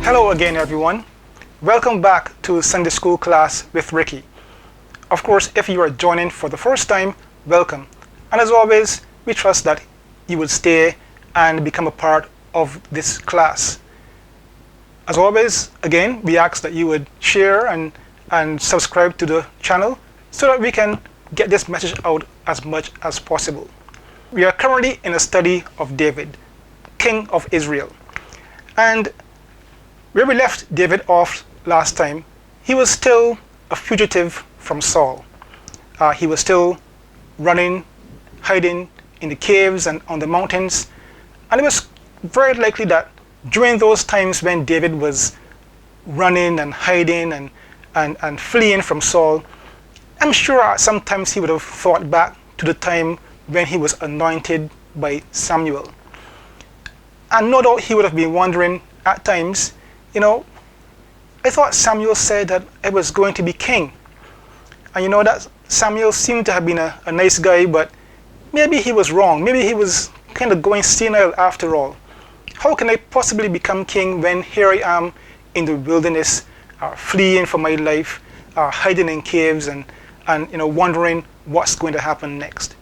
Hello again, everyone. Welcome back to Sunday School Class with Ricky. Of course, if you are joining for the first time, welcome. And as always, we trust that you will stay and become a part of this class. As always, again, we ask that you would share and subscribe to the channel so that we can get this message out as much as possible. We are currently in a study of David, King of Israel. And where we left David off last time, he was still a fugitive from Saul. He was still running, hiding in the caves and on the mountains. And it was very likely that during those times when David was running and hiding and fleeing from Saul, I'm sure sometimes he would have thought back to the time when he was anointed by Samuel. And no doubt he would have been wondering at times, I thought Samuel said that I was going to be king. And that Samuel seemed to have been a nice guy, but maybe he was wrong. Maybe he was kind of going senile after all. How can I possibly become king when here I am in the wilderness, fleeing for my life, hiding in caves and wondering what's going to happen next?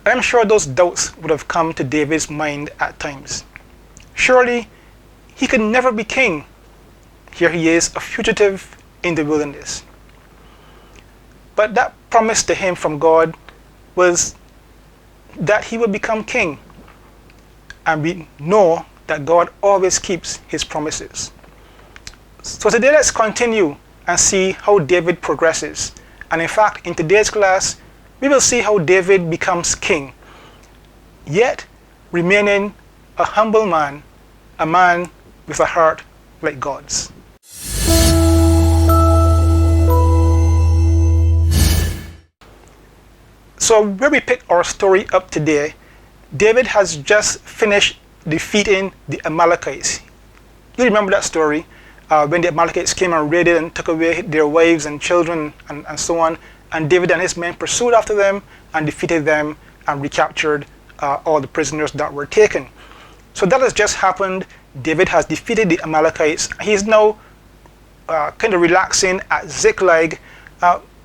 I'm sure those doubts would have come to David's mind at times. Surely he could never be king. Here he is, a fugitive in the wilderness. But that promise to him from God was that he would become king. And we know that God always keeps his promises. So today let's continue and see how David progresses. And in fact, in today's class, we will see how David becomes king, yet remaining a humble man, a man with a heart like God's. So where we pick our story up today, David has just finished defeating the Amalekites. You remember that story when the Amalekites came and raided and took away their wives and children and so on, and David and his men pursued after them and defeated them and recaptured all the prisoners that were taken. So that has just happened. David has defeated the Amalekites. He's now kind of relaxing at Ziklag,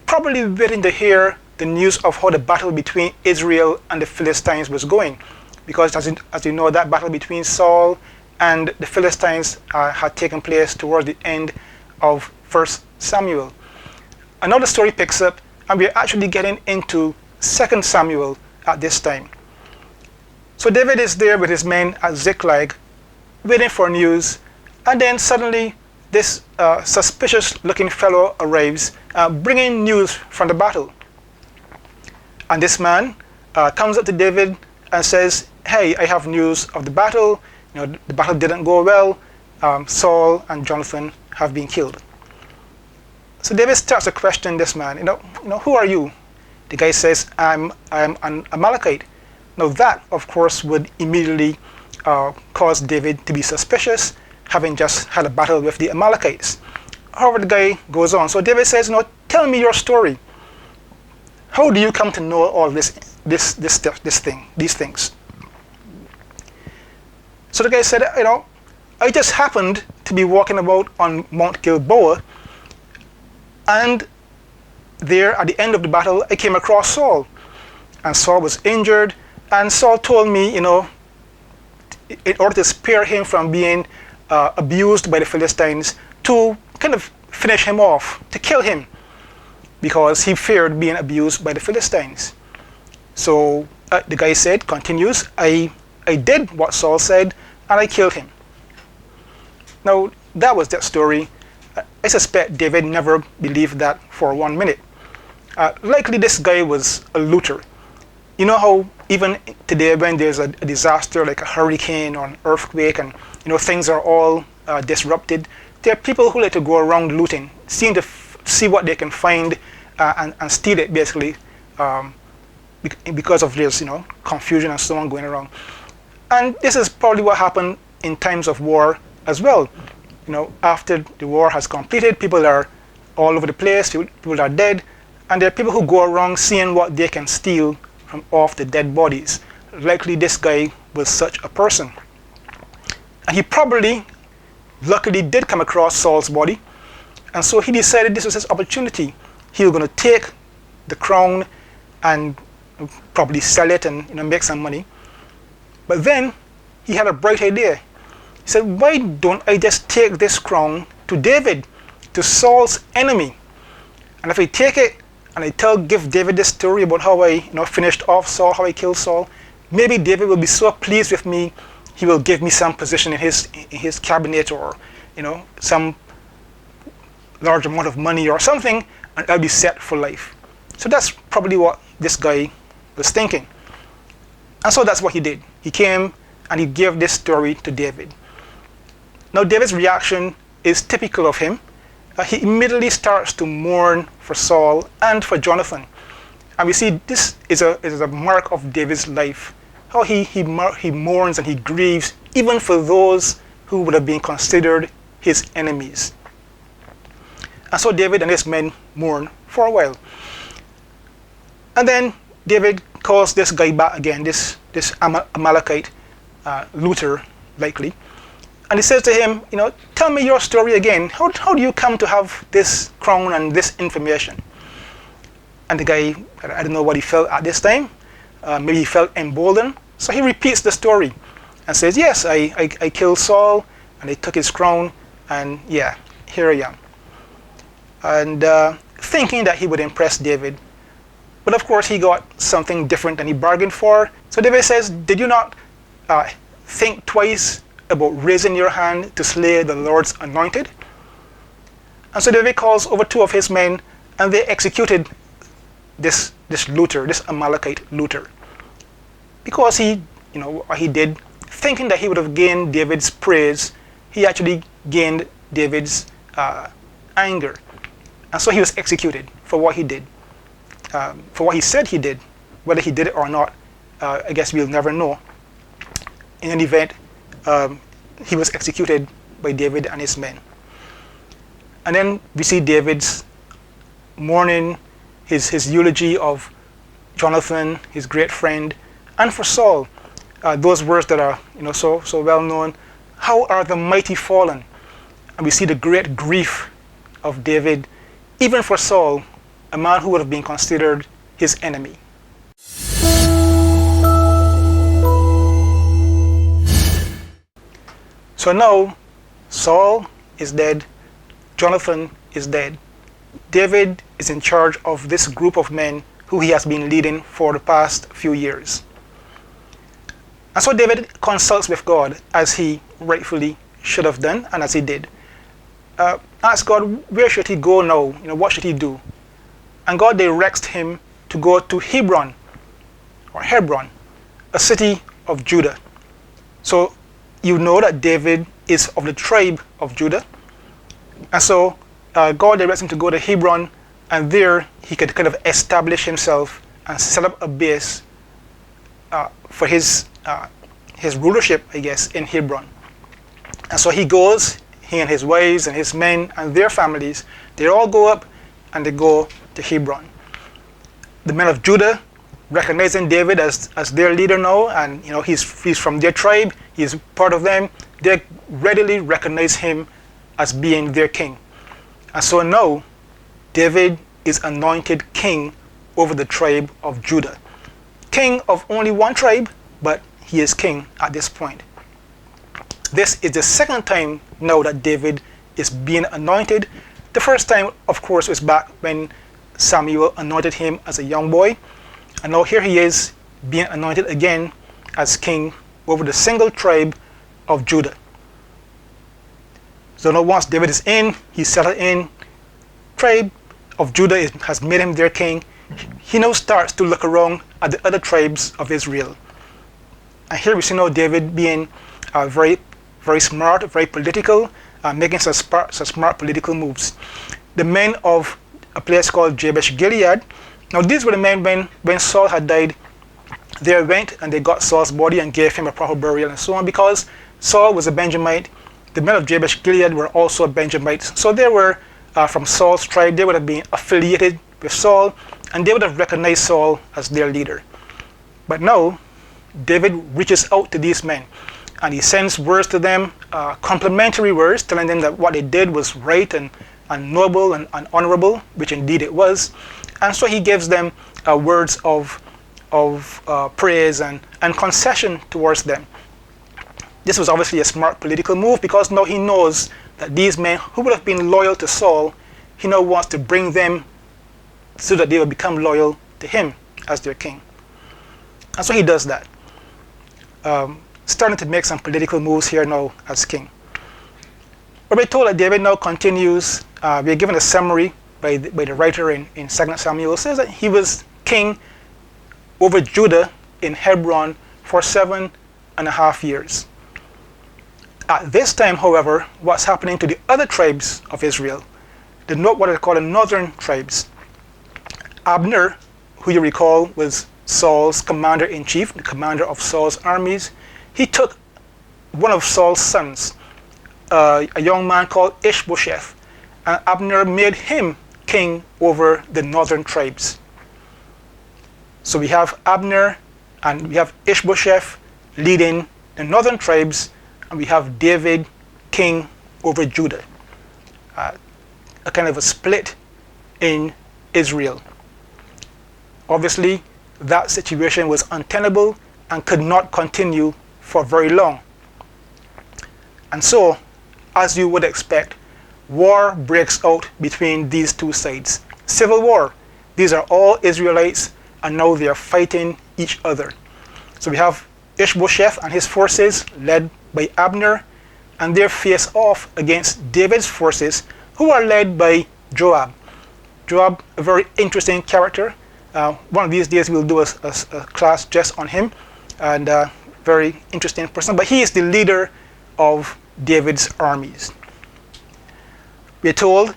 probably waiting to hear the news of how the battle between Israel and the Philistines was going. Because as you know, that battle between Saul and the Philistines had taken place towards the end of 1 Samuel. And now the story picks up, and we're actually getting into 2 Samuel at this time. So David is there with his men at Ziklag, waiting for news, and then suddenly this suspicious-looking fellow arrives, bringing news from the battle. And this man comes up to David and says, "Hey, I have news of the battle. The battle didn't go well. Saul and Jonathan have been killed." So David starts to question this man. Who are you? The guy says, I'm an Amalekite. Now that, of course, would immediately cause David to be suspicious, having just had a battle with the Amalekites. However, the guy goes on. So David says, tell me your story. How do you come to know all this thing, these things? So the guy said, I just happened to be walking about on Mount Gilboa, and there at the end of the battle, I came across Saul. And Saul was injured, and Saul told me, in order to spare him from being abused by the Philistines, to kind of finish him off, to kill him, because he feared being abused by the Philistines. So the guy continues, I did what Saul said, and I killed him. Now, that was that story. I suspect David never believed that for 1 minute. Likely this guy was a looter. You know how even today when there's a disaster like a hurricane or an earthquake and things are all disrupted, there are people who like to go around looting, seeing to see what they can find and steal it basically, because of this confusion and so on going around. And this is probably what happened in times of war as well. After the war has completed, people are all over the place, people are dead, and there are people who go around seeing what they can steal from off the dead bodies. Likely this guy was such a person. And he probably luckily did come across Saul's body, and so he decided this was his opportunity. He was going to take the crown and probably sell it and make some money. But then he had a bright idea. He said, why don't I just take this crown to David, to Saul's enemy? And if I take it and I give David this story about how I finished off Saul, how I killed Saul, maybe David will be so pleased with me, he will give me some position in his cabinet, or some large amount of money or something, and I'll be set for life. So that's probably what this guy was thinking. And so that's what he did. He came and he gave this story to David. Now David's reaction is typical of him. He immediately starts to mourn for Saul and for Jonathan. And we see this is a mark of David's life. How he mourns and he grieves even for those who would have been considered his enemies. And so David and his men mourn for a while. And then David calls this guy back again, this Amalekite, looter, likely. And he says to him, tell me your story again. How do you come to have this crown and this information? And the guy, I don't know what he felt at this time. Maybe he felt emboldened. So he repeats the story and says, yes, I killed Saul and I took his crown, and yeah, here I am. And thinking that he would impress David. But of course he got something different than he bargained for. So David says, did you not think twice about raising your hand to slay the Lord's anointed? And so David calls over 2 of his men, and they executed this looter, this Amalekite looter. Because he did, thinking that he would have gained David's praise, he actually gained David's anger. And so he was executed for what he did, for what he said he did. Whether he did it or not, I guess we'll never know. In any event, he was executed by David and his men. And then we see David's mourning, his eulogy of Jonathan, his great friend, and for Saul. Those words that are so well known. How are the mighty fallen? And we see the great grief of David, even for Saul, a man who would have been considered his enemy. So now, Saul is dead, Jonathan is dead. David is in charge of this group of men who he has been leading for the past few years. And so David consults with God, as he rightfully should have done, and as he did. Ask God, where should he go now? What should he do? And God directs him to go to Hebron, a city of Judah. So you know that David is of the tribe of Judah. And so God directs him to go to Hebron, and there he could kind of establish himself and set up a base for his rulership, I guess, in Hebron. And so he goes, he and his wives and his men and their families, they all go up and they go to Hebron. The men of Judah, recognizing David as their leader now, and he's from their tribe, he's part of them, they readily recognize him as being their king. And so now David is anointed king over the tribe of Judah. King of only one tribe, but he is king at this point. This is the second time now that David is being anointed. The first time, of course, was back when Samuel anointed him as a young boy. And now here he is being anointed again as king over the single tribe of Judah. So now once David is in, he's settled in, tribe of Judah has made him their king. He now starts to look around at the other tribes of Israel. And here we see now David being very, very smart, very political, making some smart political moves. The men of a place called Jabesh Gilead. Now these were the men when Saul had died. They went and they got Saul's body and gave him a proper burial and so on, because Saul was a Benjamite. The men of Jabesh Gilead were also Benjamites. So they were from Saul's tribe. They would have been affiliated with Saul, and they would have recognized Saul as their leader. But now, David reaches out to these men, and he sends words to them, complimentary words, telling them that what they did was right and noble and honorable, which indeed it was. And so he gives them words of praise and concession towards them. This was obviously a smart political move, because now he knows that these men who would have been loyal to Saul, he now wants to bring them so that they will become loyal to him as their king. And so he does that, starting to make some political moves here now as king. We're told that David now continues. We're given a summary by the writer in 2 Samuel. It says that he was king over Judah in Hebron for 7.5 years. At this time, however, what's happening to the other tribes of Israel, what are called the northern tribes? Abner, who you recall was Saul's commander-in-chief, the commander of Saul's armies, he took one of Saul's sons, a young man called Ishbosheth, and Abner made him king over the northern tribes. So we have Abner and we have Ishbosheth leading the northern tribes, and we have David king over Judah. A kind of a split in Israel. Obviously, that situation was untenable and could not continue for very long. And so, as you would expect, war breaks out between these two sides. Civil war. These are all Israelites, and now they are fighting each other. So we have Ishbosheth and his forces led by Abner, and they face off against David's forces, who are led by Joab. Joab, a very interesting character. One of these days we'll do a class just on him, and very interesting person. But he is the leader of David's armies. We're told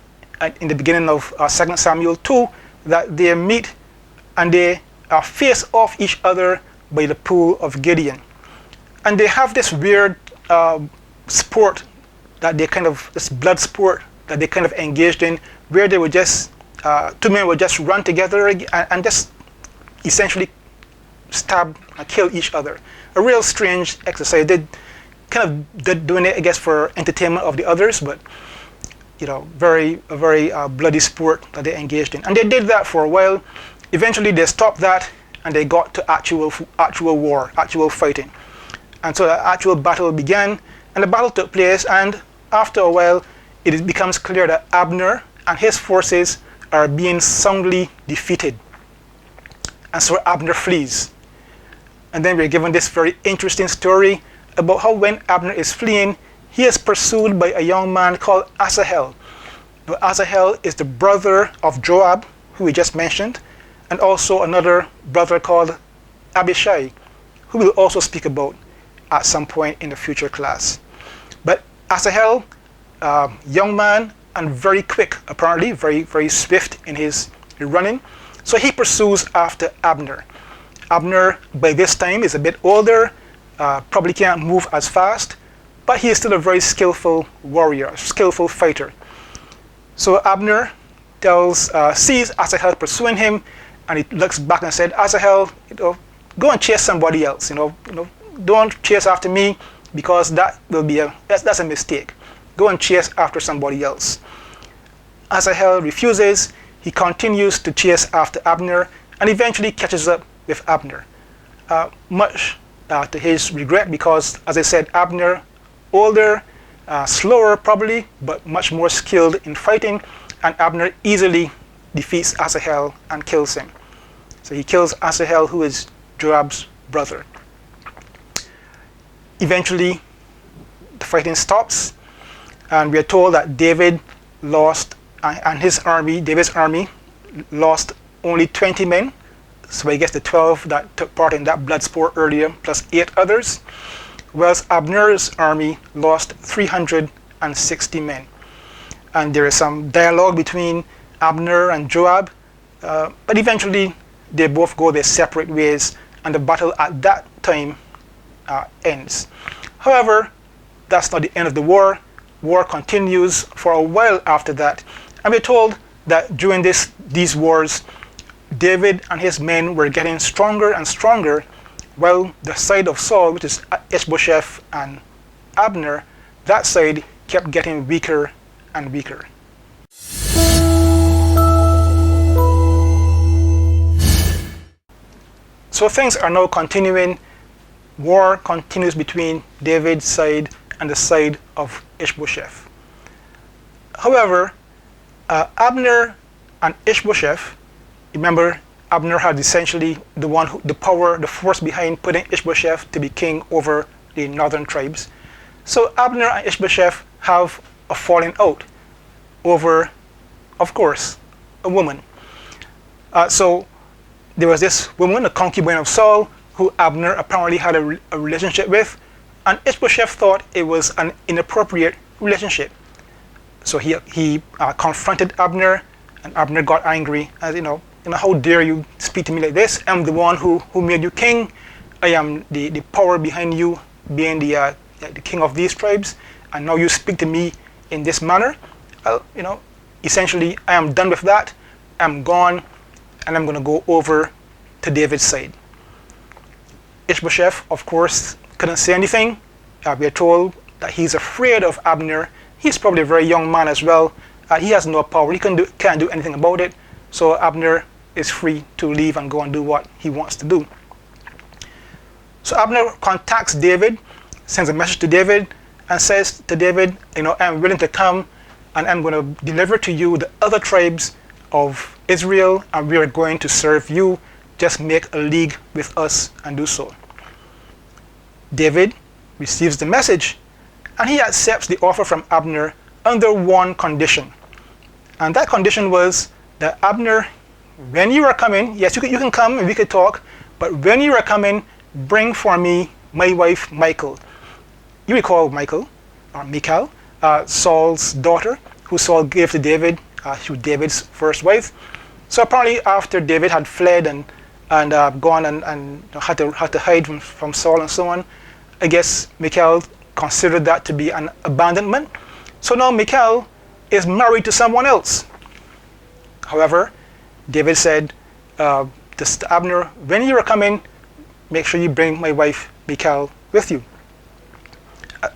in the beginning of 2 Samuel 2 that they meet and they face off each other by the pool of Gideon. And they have this weird sport that they this blood sport that they kind of engaged in, where they would just, two men would just run together and just essentially stab and kill each other. A real strange exercise. They kind of doing it, I guess, for entertainment of the others, but a very bloody sport that they engaged in. And they did that for a while. Eventually they stopped that and they got to actual war, actual fighting. And so the actual battle began, and the battle took place, and after a while it becomes clear that Abner and his forces are being soundly defeated. And so Abner flees. And then we're given this very interesting story about how when Abner is fleeing, he is pursued by a young man called Asahel. Now, Asahel is the brother of Joab, who we just mentioned, and also another brother called Abishai, who we'll also speak about at some point in the future class. But Asahel, young man and very quick, apparently, very swift in his running. So he pursues after Abner. Abner, by this time, is a bit older, probably can't move as fast, but he is still a very skillful warrior, a skillful fighter. So Abner sees Asahel pursuing him, and he looks back and said, Asahel, go and chase somebody else. Don't chase after me, because that will be that's a mistake. Go and chase after somebody else. Asahel refuses. He continues to chase after Abner, and eventually catches up with Abner. Much to his regret, because, as I said, Abner, older, slower probably, but much more skilled in fighting, and Abner easily defeats Asahel and kills him. So he kills Asahel, who is Joab's brother. Eventually, the fighting stops, and we are told that David lost, and David's army lost only 20 men. So I guess the 12 that took part in that blood sport earlier, plus 8 others, whereas Abner's army lost 360 men. And there is some dialogue between Abner and Joab, but eventually they both go their separate ways, and the battle at that time ends. However, that's not the end of the war. War continues for a while after that, and we're told that during these wars, David and his men were getting stronger and stronger, while the side of Saul, which is Ishbosheth and Abner, that side kept getting weaker and weaker. So things are now continuing. War continues between David's side and the side of Ishbosheth. However, Abner and Ishbosheth, remember, Abner had essentially the force behind putting Ishbosheth to be king over the northern tribes. So Abner and Ishbosheth have a falling out over, of course, a woman. So there was this woman, a concubine of Saul, who Abner apparently had a relationship with, and Ishbosheth thought it was an inappropriate relationship. So he confronted Abner, and Abner got angry, as how dare you speak to me like this? I'm the one who made you king. I am the power behind you being the king of these tribes, and now you speak to me in this manner. Essentially, I am done with that. I'm gone, and I'm going to go over to David's side. Ishbosheth, of course, couldn't say anything. We are told that he's afraid of Abner. He's probably a very young man as well. He has no power. He can't do anything about it. So Abner is free to leave and go and do what he wants to do. So Abner contacts David, sends a message to David, and says to David, I'm willing to come, and I'm going to deliver to you the other tribes of Israel, and we are going to serve you. Just make a league with us and do so. David receives the message, and he accepts the offer from Abner under one condition. And that condition was that Abner, when you are coming, yes, you can come and we could talk, but when you are coming, bring for me my wife Michal. You recall Michal, or Michal, Saul's daughter, who Saul gave to David, she was David's first wife. So apparently after David had fled and gone and had to hide from Saul and so on, I guess Michal considered that to be an abandonment. So now Michal is married to someone else. However, David said to Abner, when you are coming, make sure you bring my wife Michal with you.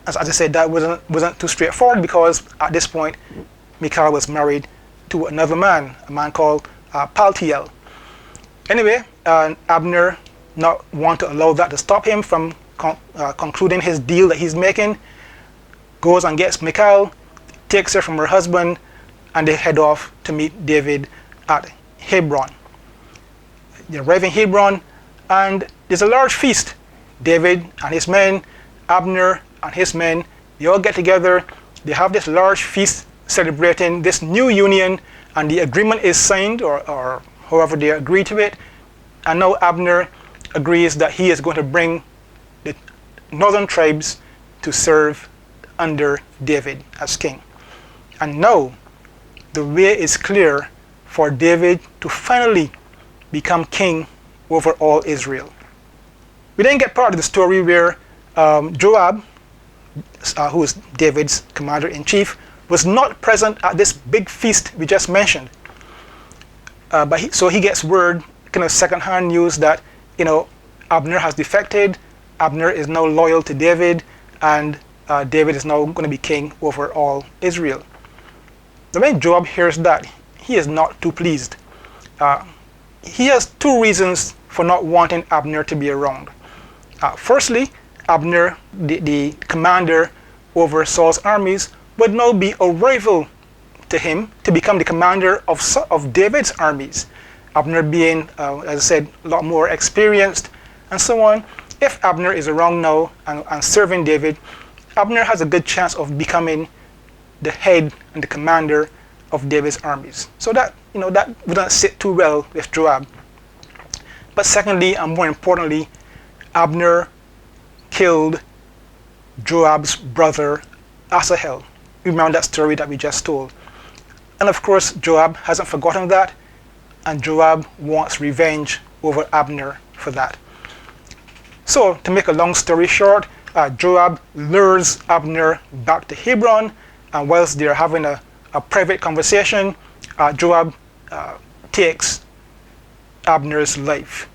As I said, that wasn't too straightforward, because at this point Michal was married to another man, a man called Paltiel. Anyway, Abner not want to allow that to stop him from concluding his deal that he's making, goes and gets Michal, takes her from her husband, and they head off to meet David at Hebron. They arrive in Hebron, and there's a large feast. David and his men, Abner and his men, they all get together. They have this large feast celebrating this new union, and the agreement is signed, or however they agree to it. And now Abner agrees that he is going to bring the northern tribes to serve under David as king. And now the way is clear for David to finally become king over all Israel. We then get part of the story where Joab, who is David's commander-in-chief, was not present at this big feast we just mentioned. So he gets word, kind of second-hand news, that Abner has defected. Abner is now loyal to David, and David is now going to be king over all Israel. The when Joab hears that, he is not too pleased. He has two reasons for not wanting Abner to be around. Firstly, Abner, the commander over Saul's armies, would now be a rival to him to become the commander of David's armies. Abner being, as I said, a lot more experienced and so on. If Abner is around now and serving David, Abner has a good chance of becoming the head and the commander of David's armies. So that wouldn't sit too well with Joab. But secondly, and more importantly, Abner killed Joab's brother Asahel. Remember that story that we just told. And of course, Joab hasn't forgotten that, and Joab wants revenge over Abner for that. So, to make a long story short, Joab lures Abner back to Hebron, and whilst they're having a private conversation, Joab takes Abner's life.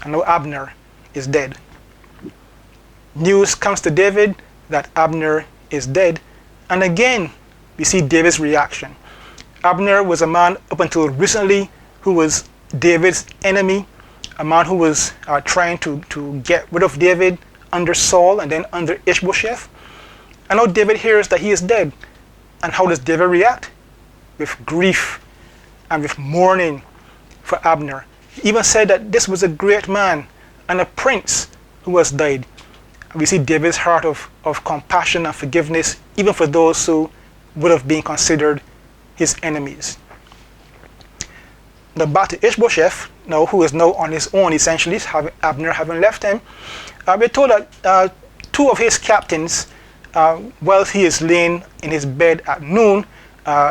And now Abner is dead. news comes to David that Abner is dead. And again, we see David's reaction. Abner was a man up until recently who was David's enemy, a man who was trying to get rid of David under Saul and then under Ishbosheth. And now David hears that he is dead. And how does David react? With grief and with mourning for Abner. He even said that this was a great man and a prince who has died. And we see David's heart of compassion and forgiveness, even for those who would have been considered his enemies. Now back to Ishbosheth, now who is now on his own, essentially, Abner having left him. We're told that two of his captains, while he is laying in his bed at noon,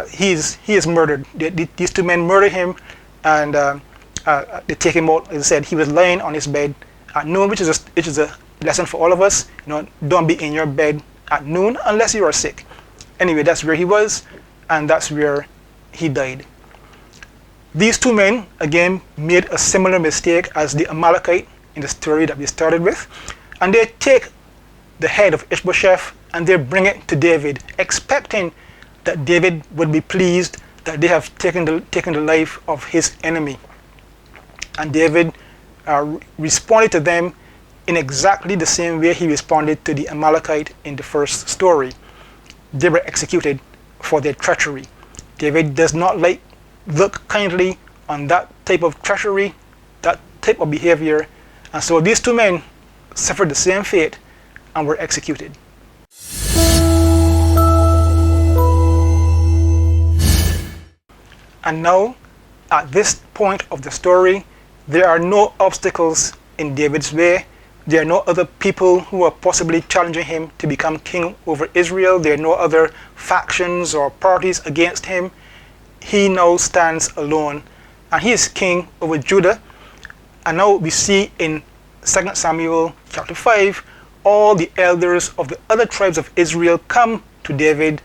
he is murdered. These two men murder him, and they take him out. As I said, he was lying on his bed at noon, which is a lesson for all of us. Don't be in your bed at noon unless you are sick. Anyway, that's where he was, and that's where he died. These two men, again, made a similar mistake as the Amalekite in the story that we started with. And they take the head of Ishbosheth and they bring it to David, expecting that David would be pleased that they have taken the life of his enemy. And David responded to them in exactly the same way he responded to the Amalekite in the first story. They were executed for their treachery. David does not look kindly on that type of treachery, that type of behavior, and so these two men suffered the same fate and were executed. And now, at this point of the story, there are no obstacles in David's way. There are no other people who are possibly challenging him to become king over Israel. There are no other factions or parties against him. He now stands alone, and he is king over Judah. And now we see in 2 Samuel chapter 5, all the elders of the other tribes of Israel come to David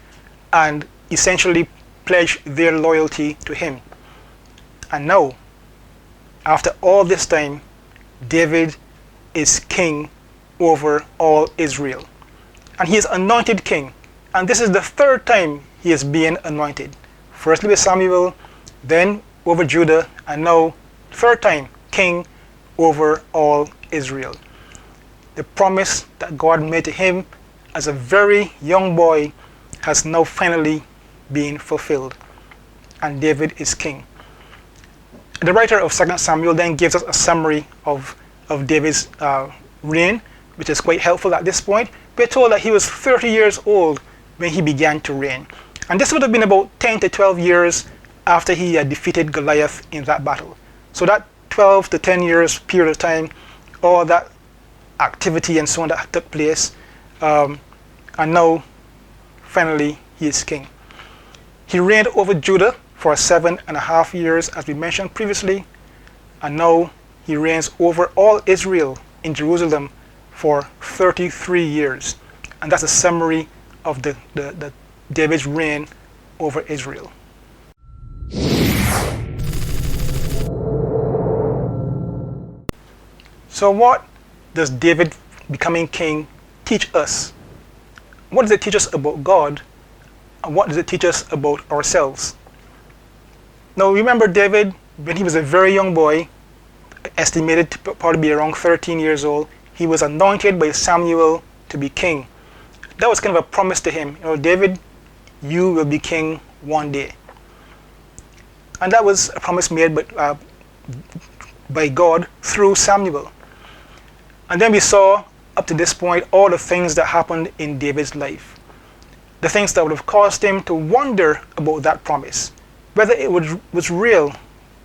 and essentially pledge their loyalty to him. And now, after all this time, David is king over all Israel. And he is anointed king. And this is the third time he is being anointed. Firstly with Samuel, then over Judah, and now, third time, king over all Israel. The promise that God made to him as a very young boy has now finally been fulfilled. And David is king. The writer of 2 Samuel then gives us a summary of David's reign, which is quite helpful at this point. We're told that he was 30 years old when he began to reign. And this would have been about 10 to 12 years after he had defeated Goliath in that battle. So that 12 to 10 years period of time, all that activity and so on that took place, and now finally he is king. He reigned over Judah for 7.5 years, as we mentioned previously, and now he reigns over all Israel in Jerusalem for 33 years. And that's a summary of the David's reign over Israel. So what does David becoming king teach us? What does it teach us about God? And what does it teach us about ourselves? Now remember David, when he was a very young boy, estimated to probably be around 13 years old, he was anointed by Samuel to be king. That was kind of a promise to him. David, you will be king one day. And that was a promise made by God through Samuel. And then we saw, up to this point, all the things that happened in David's life. The things that would have caused him to wonder about that promise. Whether it was real,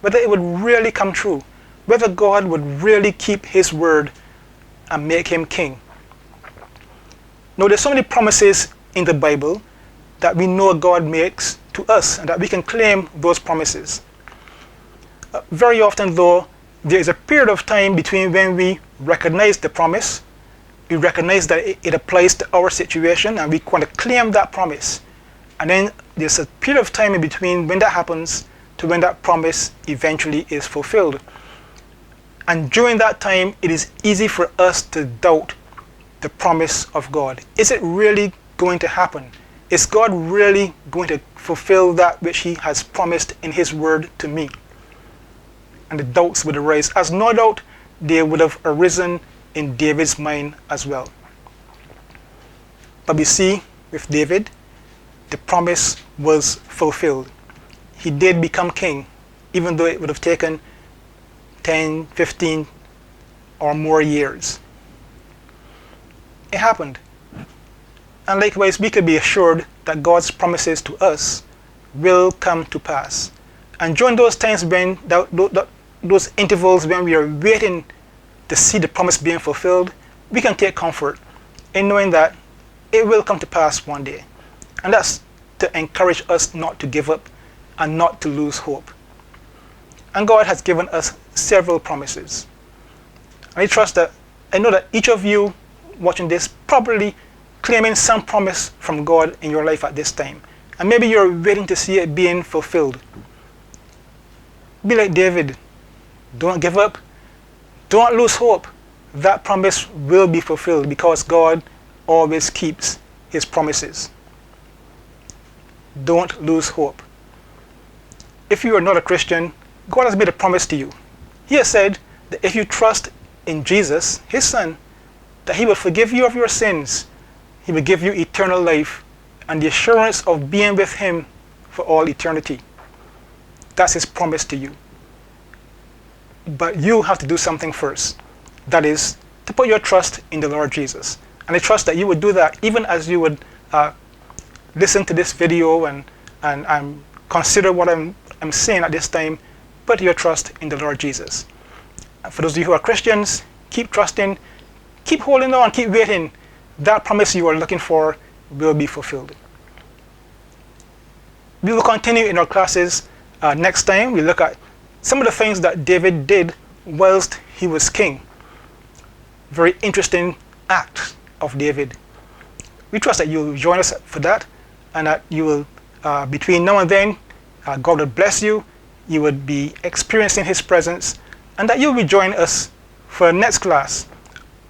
whether it would really come true, whether God would really keep his word and make him king. Now there's so many promises in the Bible that we know God makes to us and that we can claim those promises. Very often though, there is a period of time between when we recognize the promise, we recognize that it applies to our situation and we want to claim that promise. And then there's a period of time in between when that happens to when that promise eventually is fulfilled. And during that time, it is easy for us to doubt the promise of God. Is it really going to happen? Is God really going to fulfill that which he has promised in his word to me? And the doubts would arise, as no doubt they would have arisen in David's mind as well. But we see with David, the promise was fulfilled. He did become king, even though it would have taken 10, 15 or more years. It happened. And likewise, we could be assured that God's promises to us will come to pass. And during those times when, those intervals when we are waiting to see the promise being fulfilled, we can take comfort in knowing that it will come to pass one day. And that's to encourage us not to give up and not to lose hope. And God has given us several promises. And I know that each of you watching this probably claiming some promise from God in your life at this time. And maybe you're waiting to see it being fulfilled. Be like David. Don't give up. Don't lose hope. That promise will be fulfilled because God always keeps his promises. Don't lose hope. If you are not a Christian, God has made a promise to you. He has said that if you trust in Jesus, his son, that he will forgive you of your sins. He will give you eternal life and the assurance of being with him for all eternity. That's his promise to you. But you have to do something first. That is, to put your trust in the Lord Jesus. And I trust that you would do that even as you would listen to this video and consider what I'm saying at this time. Put your trust in the Lord Jesus. And for those of you who are Christians, keep trusting, keep holding on, keep waiting. That promise you are looking for will be fulfilled. We will continue in our classes next time. We look at some of the things that David did whilst he was king. Very interesting act of David. We trust that you'll join us for that, and that you will, between now and then, God will bless you. You would be experiencing his presence, and that you'll be joining us for the next class.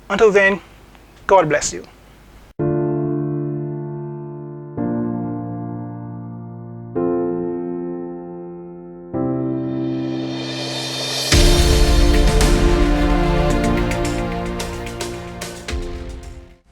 Until then, God bless you.